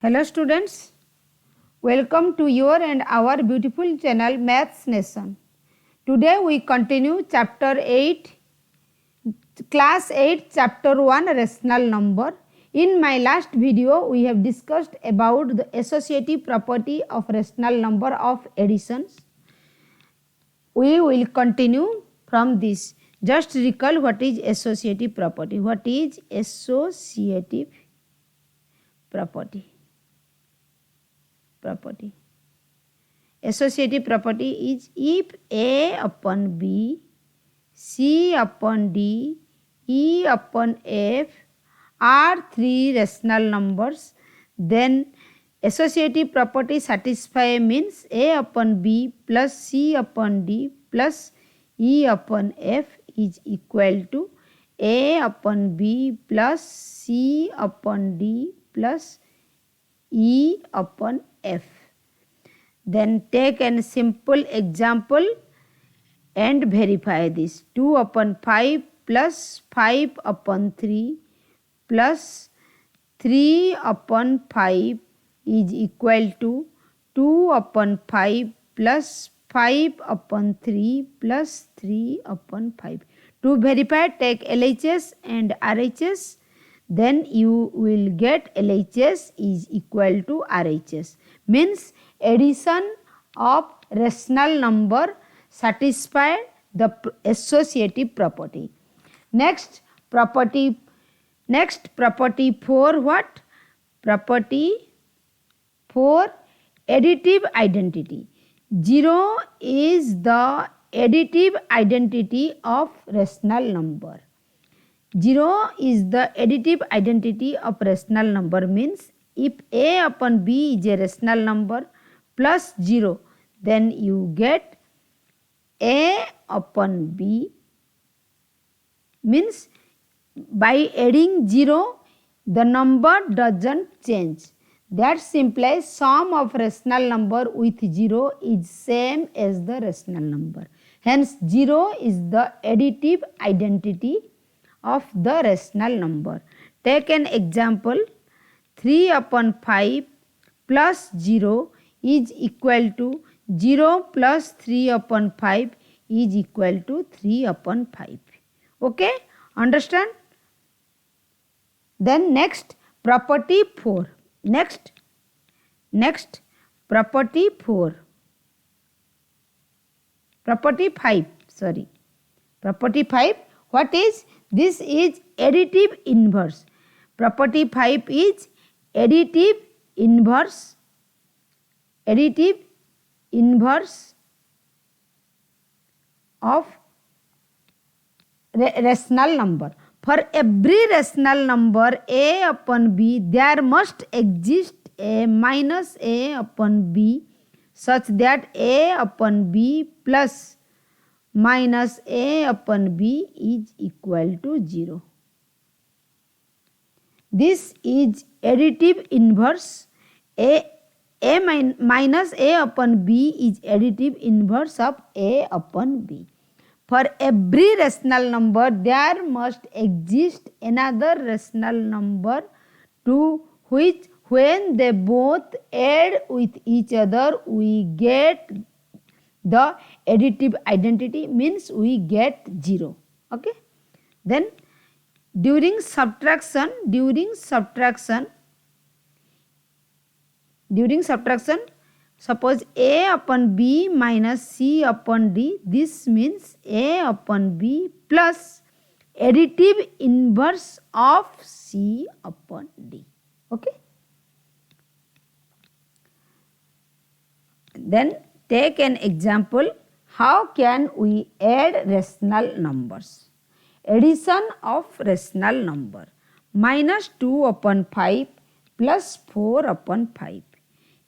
Hello students, welcome to your and our beautiful channel Maths Nation. Today we continue chapter 8, class 8, chapter 1 rational number. In my last video we have discussed about the associative property of rational number of additions. We will continue from this. Just recall what is associative property. What is associative property? Associative property is if A upon B, C upon D, E upon F are three rational numbers, then associative property satisfy means A upon B plus C upon D plus E upon F is equal to A upon B plus C upon D plus E upon F. Then take a simple example and verify this. 2 upon 5 plus 5 upon 3 plus 3 upon 5 is equal to 2 upon 5 plus 5 upon 3 plus 3 upon 5. To verify, take LHS and RHS. Then you will get LHS is equal to RHS. Means addition of rational number satisfy the associative property. Next property 4 what? Property 4 additive identity. 0 is the additive identity of rational number. 0 is the additive identity of rational number means if A upon B is a rational number plus 0, then you get A upon B means by adding 0 the number doesn't change. That implies sum of rational number with 0 is same as the rational number. Hence 0 is the additive identity of the rational number. Take an example. 3 upon 5 plus 0 is equal to 0 plus 3 upon 5 is equal to 3 upon 5. Okay? Understand? Then next property 4. Next property 4. Property 5. Sorry. Property 5. What is? This is additive inverse. Property 5 is additive inverse of rational number. For every rational number A upon B, there must exist a minus A upon B such that A upon B plus minus A upon B is equal to 0. This is additive inverse. Minus A upon B is additive inverse of A upon B. For every rational number, there must exist another rational number to which when they both add with each other, we get the additive identity means we get 0. Okay. Then during subtraction, suppose A upon B minus C upon D, this means A upon B plus additive inverse of C upon D. Okay. Then take an example. How can we add rational numbers? Addition of rational number. Minus 2 upon 5 plus 4 upon 5.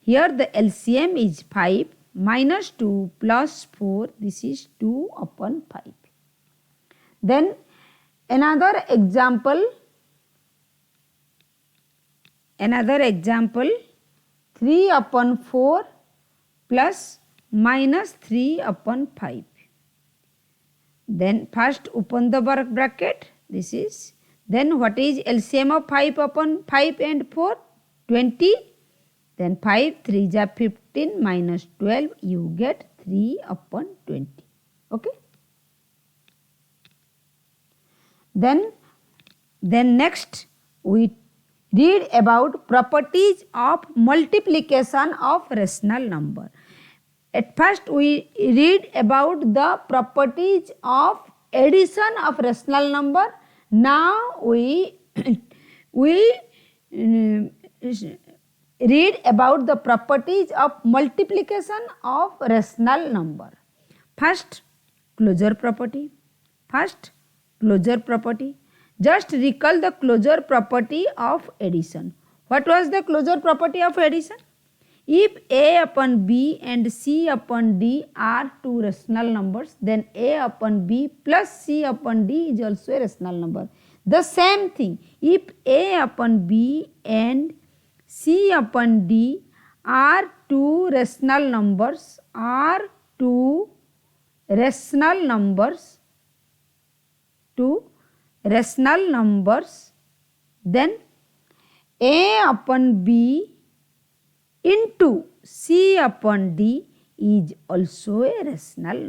Here the LCM is 5 minus 2 plus 4. This is 2 upon 5. Then another example. 3 upon 4 plus minus 3 upon 5. Then first open the bracket. This is. Then what is LCM of 5 upon 5 and 4? 20. Then 5 3 ja 15 minus 12, you get 3 upon 20. Okay. Then next we read about properties of multiplication of rational number. At first we read about the properties of addition of rational number. Now we read about the properties of multiplication of rational number. First, closure property. Just recall the closure property of addition. What was the closure property of addition? If A upon B and C upon D are two rational numbers, then A upon B plus C upon D is also a rational number. The same thing, if A upon B and C upon D are two rational numbers, then A upon B into C upon D is also a rational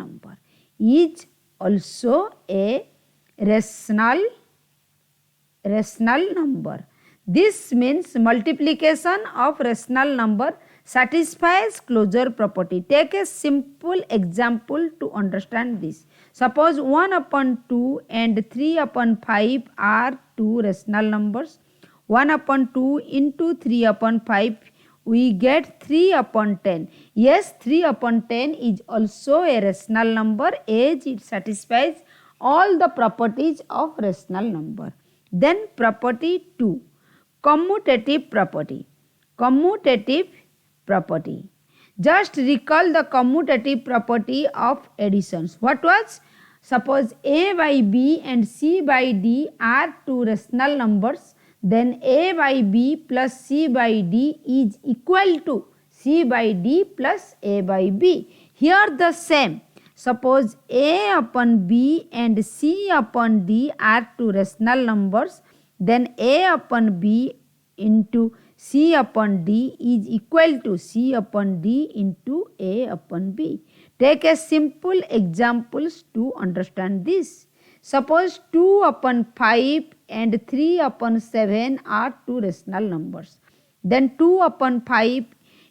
number. This means multiplication of rational number satisfies closure property. Take a simple example to understand this. Suppose 1 upon 2 and 3 upon 5 are two rational numbers. 1 upon 2 into 3 upon 5, we get 3 upon 10. Yes, 3 upon 10 is also a rational number as it satisfies all the properties of rational number. Then property 2, commutative property. Just recall the commutative property of additions. What was? Suppose A by B and C by D are two rational numbers, then A by B plus C by D is equal to C by D plus A by B. Here the same. Suppose A upon B and C upon D are two rational numbers, then A upon B into C upon D is equal to C upon D into A upon B. Take a simple examples to understand this. Suppose 2 upon 5 and 3 upon 7 are two rational numbers. Then 2 upon 5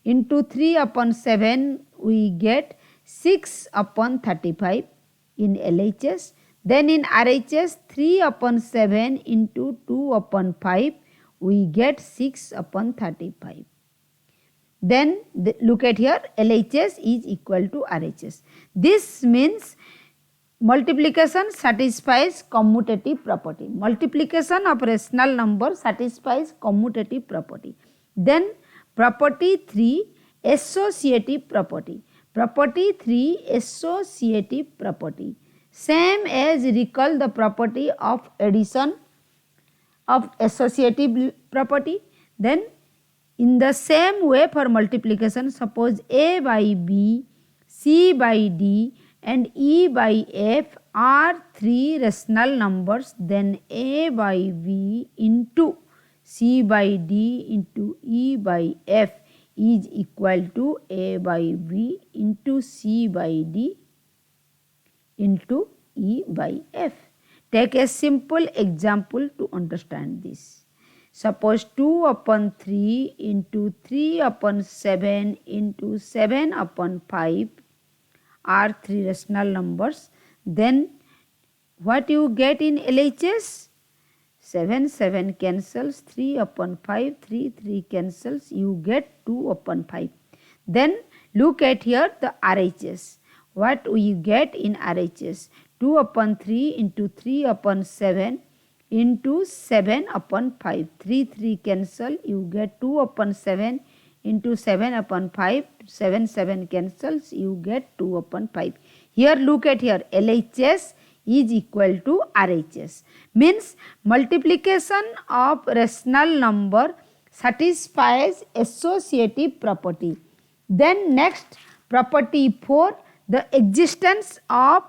into 3 upon 7, we get 6 upon 35 in LHS. Then in RHS, 3 upon 7 into 2 upon 5, we get 6 upon 35. Then look at here, LHS is equal to RHS. This means multiplication satisfies commutative property. Multiplication of rational number satisfies commutative property. Then property 3, associative property. Property 3, associative property. Same as recall the property of addition of associative property. Then in the same way for multiplication, suppose A by B, C by D and E by F are three rational numbers, then A by B into C by D into E by F is equal to A by B into C by D into E by F. Take a simple example to understand this. Suppose 2 upon 3 into 3 upon 7 into 7 upon 5 are three rational numbers. Then what you get in LHS? 7 cancels, 3 upon 5, 3 cancels, you get 2 upon 5. Then look at here the RHS. What we get in RHS? 2 upon 3 into 3 upon 7 into 7 upon 5. 3 cancel, you get 2 upon 7 into 7 upon 5. 7 cancels, you get 2 upon 5. Here look at here, LHS is equal to RHS. Means multiplication of rational number satisfies associative property. Then next property 4, the existence of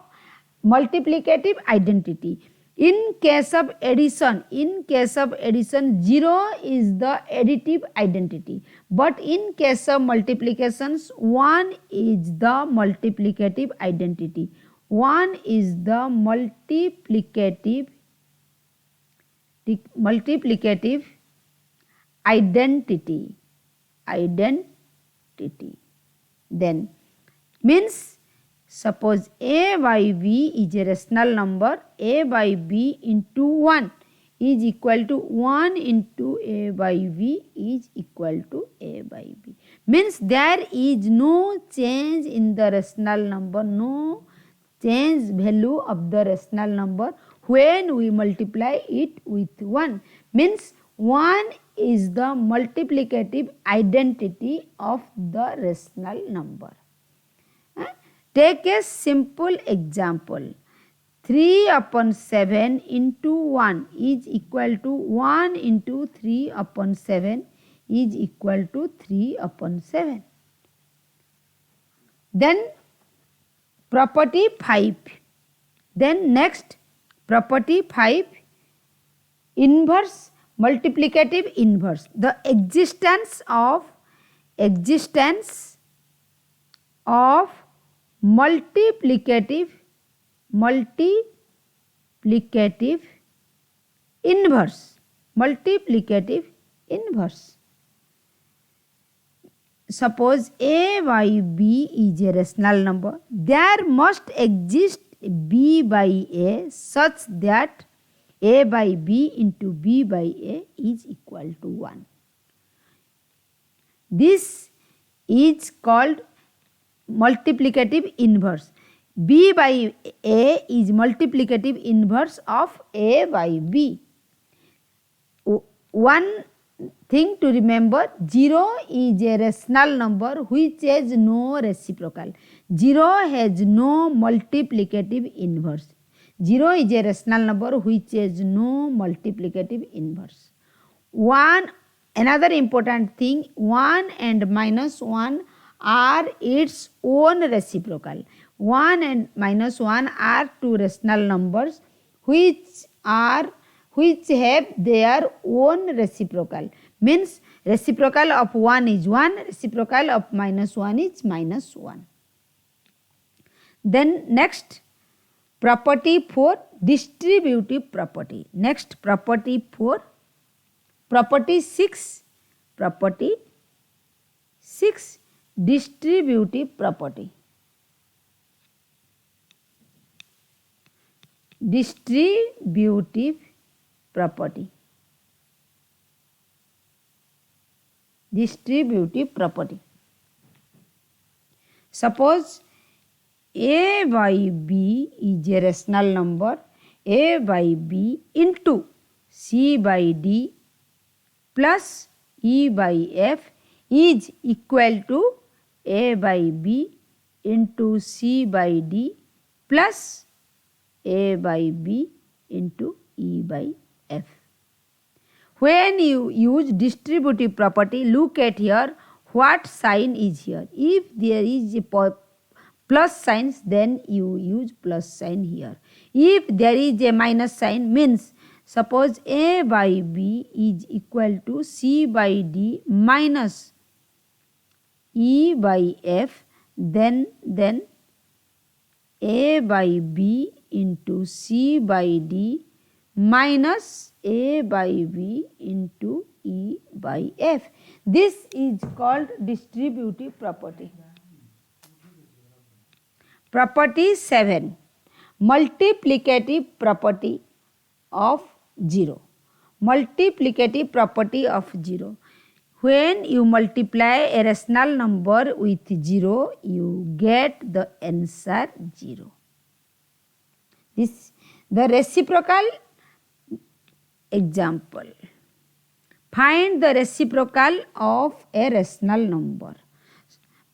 multiplicative identity. In case of addition, 0 is the additive identity. But in case of multiplications, 1 is the multiplicative identity. 1 is the multiplicative identity. Then means suppose a by b is a rational number, a by b into 1 is equal to 1 into a by b is equal to a by b. Means there is no change in the rational number, no change value of the rational number when we multiply it with 1. Means 1 is the multiplicative identity of the rational number. Take a simple example. 3 upon 7 into 1 is equal to 1 into 3 upon 7 is equal to 3 upon 7. Then property 5. Then next property 5, inverse, multiplicative inverse. The existence of multiplicative inverse. Suppose a by b is a rational number, there must exist b by a such that a by b into b by a is equal to 1. This is called multiplicative inverse. B by a is multiplicative inverse of a by b. One thing to remember, 0 is a rational number which has no reciprocal. 0 has no multiplicative inverse. 0 is a rational number which has no multiplicative inverse. Another important thing, 1 and minus 1 are its own reciprocal. 1 and minus 1 are two rational numbers which have their own reciprocal. Means reciprocal of 1 is 1, reciprocal of minus 1 is minus 1. Then next property 4, distributive property. Next property 4, property 6, distributive property. Distributive property. Suppose a by b is a rational number, a by b into c by d plus e by f is equal to a by b into c by d plus a by b into e by f. When you use distributive property, look at here what sign is here. If there is a plus signs, then you use plus sign here. If there is a minus sign, means suppose a by b is equal to c by d minus e by f, then a by b into c by d minus a by b into e by f. This is called distributive property. Property 7, multiplicative property of 0. Multiplicative property of 0. When you multiply a rational number with 0, you get the answer 0. The reciprocal example. Find the reciprocal of a rational number.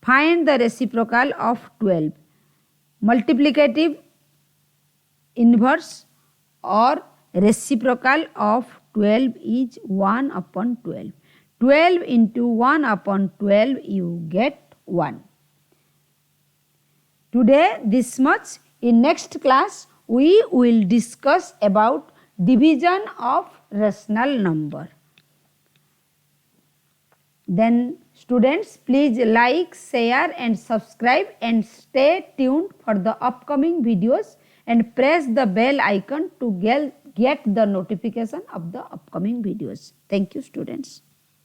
Find the reciprocal of 12. Multiplicative inverse or reciprocal of 12 is 1 upon 12. 12 into 1 upon 12 you get 1. Today this much. In next class we will discuss about division of rational number. Then students, please like, share and subscribe and stay tuned for the upcoming videos and press the bell icon to get the notification of the upcoming videos. Thank you students.